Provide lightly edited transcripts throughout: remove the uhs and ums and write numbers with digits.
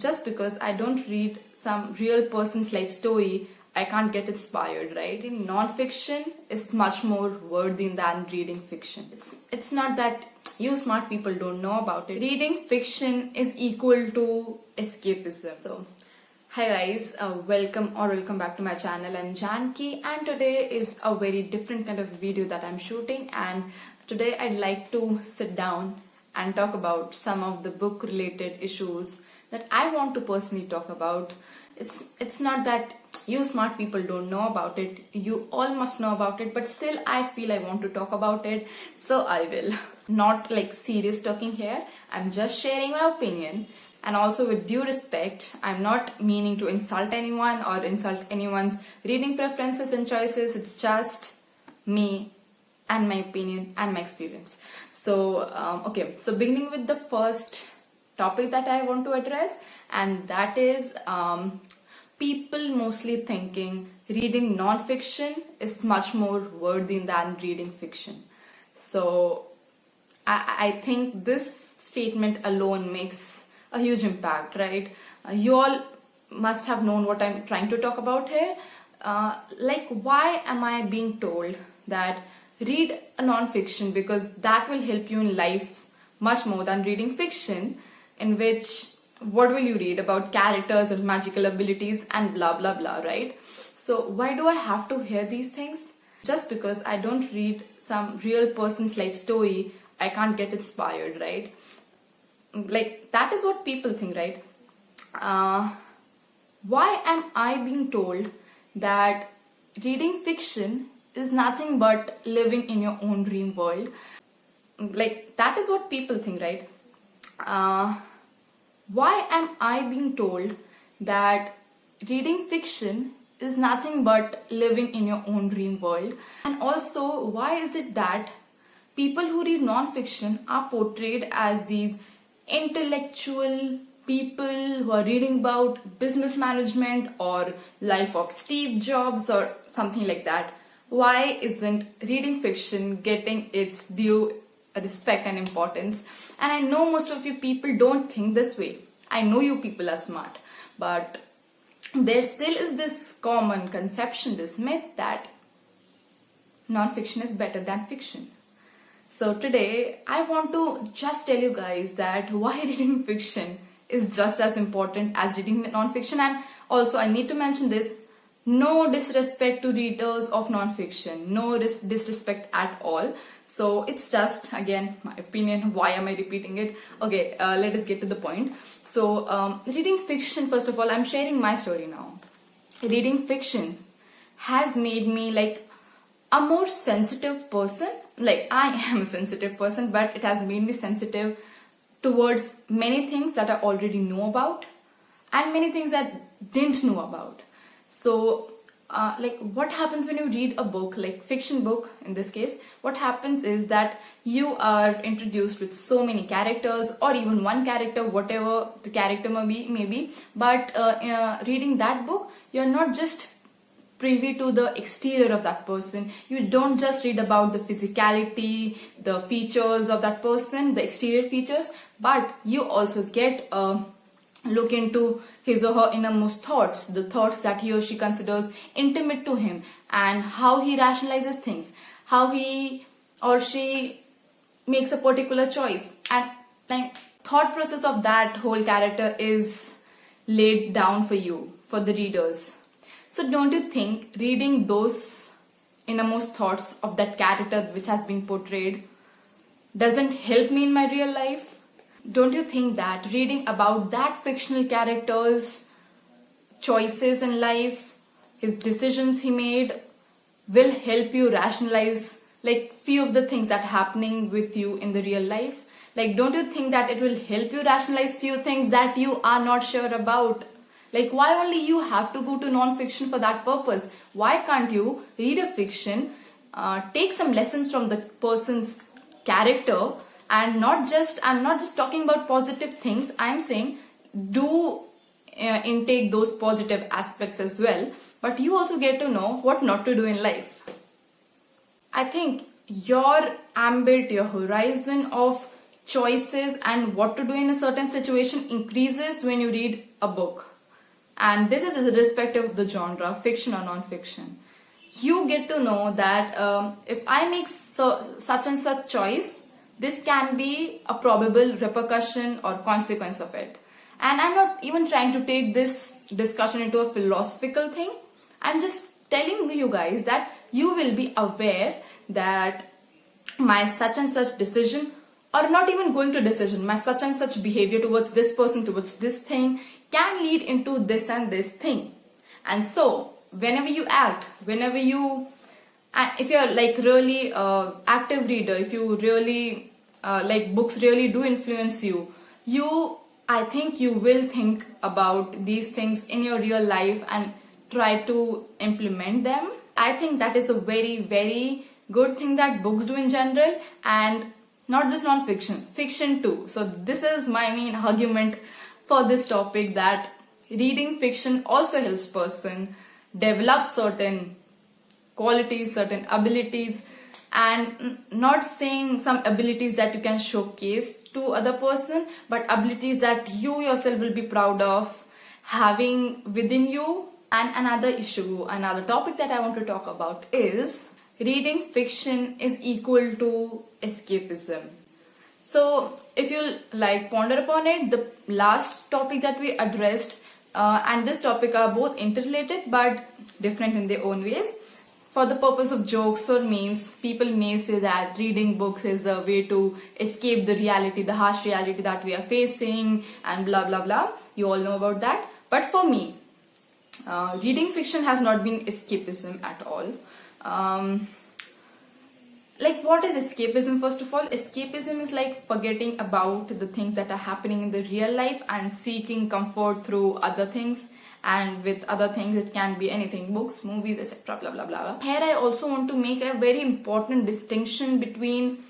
Just because I don't read some real person's life story, I can't get inspired, right? In non-fiction is much more worthy than reading fiction. It's not that you smart people don't know about it. Reading fiction is equal to escapism. So, hi guys, welcome back to my channel. I'm Janki, and today is a very different kind of video that I'm shooting. And today I'd like to sit down and talk about some of the book related issues that I want to personally talk about. It's not that you smart people don't know about it, you all must know about it, but still I feel I want to talk about it, so I will. Not like serious talking here, I'm just sharing my opinion, and also with due respect, I'm not meaning to insult anyone or insult anyone's reading preferences and choices. It's just me and my opinion and my experience. So so beginning with the first topic that I want to address, and that is people mostly thinking reading non-fiction is much more worthy than reading fiction. So I think this statement alone makes a huge impact, right? You all must have known what I'm trying to talk about here. Like, why am I being told that read a non-fiction because that will help you in life much more than reading fiction, in which what will you read about characters and magical abilities and blah blah blah, right? So why do I have to hear these things? Just because I don't read some real person's life story, I can't get inspired, right? Like, that is what people think, right? Why am I being told that reading fiction is nothing but living in your own dream world? Like, that is what people think, right? Why am I being told that reading fiction is nothing but living in your own dream world? And also, why is it that people who read non-fiction are portrayed as these intellectual people who are reading about business management or life of Steve Jobs or something like that? Why isn't reading fiction getting its due respect and importance? And I know most of you people don't think this way. I know you people are smart, but there still is this common conception, this myth that non-fiction is better than fiction. So today I want to just tell you guys that why reading fiction is just as important as reading non-fiction. And also I need to mention this: no disrespect to readers of non-fiction, no disrespect at all. So it's just, again, my opinion. Why am I repeating it? Okay, let us get to the point. So reading fiction, first of all, I'm sharing my story now. Reading fiction has made me like a more sensitive person. Like, I am a sensitive person, but it has made me sensitive towards many things that I already know about and many things that I didn't know about. So like, what happens when you read a book, like fiction book in this case, what happens is that you are introduced with so many characters, or even one character, whatever the character may be. But reading that book, you're not just privy to the exterior of that person. You don't just read about the physicality, the features of that person, the exterior features, but you also get a look into his or her innermost thoughts, the thoughts that he or she considers intimate to him, and how he rationalizes things, how he or she makes a particular choice, and like thought process of that whole character is laid down for you, for the readers. So don't you think reading those innermost thoughts of that character which has been portrayed doesn't help me in my real life? Don't you think that reading about that fictional character's choices in life, his decisions he made, will help you rationalize like few of the things that are happening with you in the real life? Like, don't you think that it will help you rationalize few things that you are not sure about? Like, why only you have to go to non-fiction for that purpose? Why can't you read a fiction, take some lessons from the person's character, and I'm not just talking about positive things. I'm saying do intake those positive aspects as well, but you also get to know what not to do in life. I think your ambit, your horizon of choices and what to do in a certain situation increases when you read a book, and this is irrespective of the genre, fiction or non-fiction, you get to know that if I make such and such choice, this can be a probable repercussion or consequence of it. And I'm not even trying to take this discussion into a philosophical thing. I'm just telling you guys that you will be aware that my such and such decision, or not even going to decision, my such and such behavior towards this person, towards this thing, can lead into this and this thing. And so whenever you act, whenever you, and if you're like really active reader, if you really like books really do influence you, I think you will think about these things in your real life and try to implement them. I think that is a very, very good thing that books do in general, and not just non-fiction, fiction too. So this is my main argument for this topic, that reading fiction also helps person develop certain qualities, certain abilities, and not saying some abilities that you can showcase to other person, but abilities that you yourself will be proud of having within you. And another issue, another topic that I want to talk about is reading fiction is equal to escapism. So if you like ponder upon it, the last topic that we addressed and this topic are both interrelated but different in their own ways. For the purpose of jokes or memes, people may say that reading books is a way to escape the reality, the harsh reality that we are facing, and blah blah blah. You all know about that. But for me, reading fiction has not been escapism at all. Like, what is escapism? First of all, escapism is like forgetting about the things that are happening in the real life and seeking comfort through other things. And with other things, it can be anything, books, movies, etc. blah blah blah. Here I also want to make a very important distinction between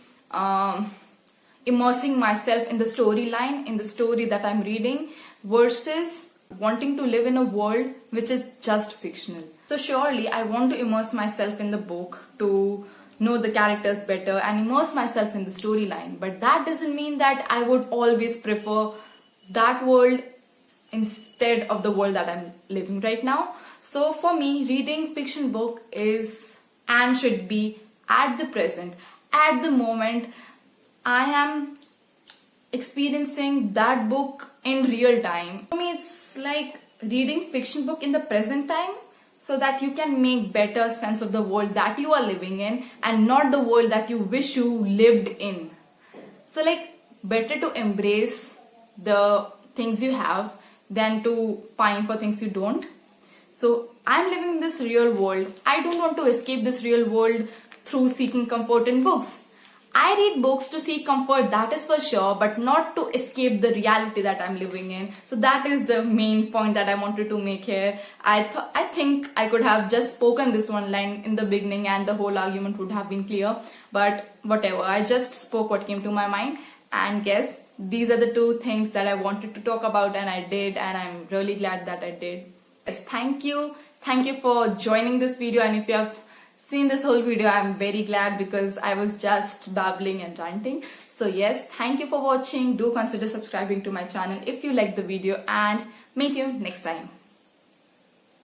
immersing myself in the storyline, in the story that I'm reading, versus wanting to live in a world which is just fictional. So surely I want to immerse myself in the book to know the characters better and immerse myself in the storyline, but that doesn't mean that I would always prefer that world instead of the world that I'm living right now. So for me, reading fiction book is and should be at the present, at the moment I am experiencing that book in real time. For me, it's like reading fiction book in the present time, so that you can make better sense of the world that you are living in and not the world that you wish you lived in. So like, better to embrace the things you have than to pine for things you don't. So I'm living in this real world. I don't want to escape this real world through seeking comfort in books. I read books to seek comfort, that is for sure, but not to escape the reality that I'm living in. So that is the main point that I wanted to make here. I think I could have just spoken this one line in the beginning and the whole argument would have been clear. But whatever, I just spoke what came to my mind. And guess, these are the two things that I wanted to talk about, and I did, and I'm really glad that I did. Yes, thank you. Thank you for joining this video, and if you have seen this whole video, I'm very glad because I was just babbling and ranting. So yes, thank you for watching. Do consider subscribing to my channel if you like the video, and meet you next time.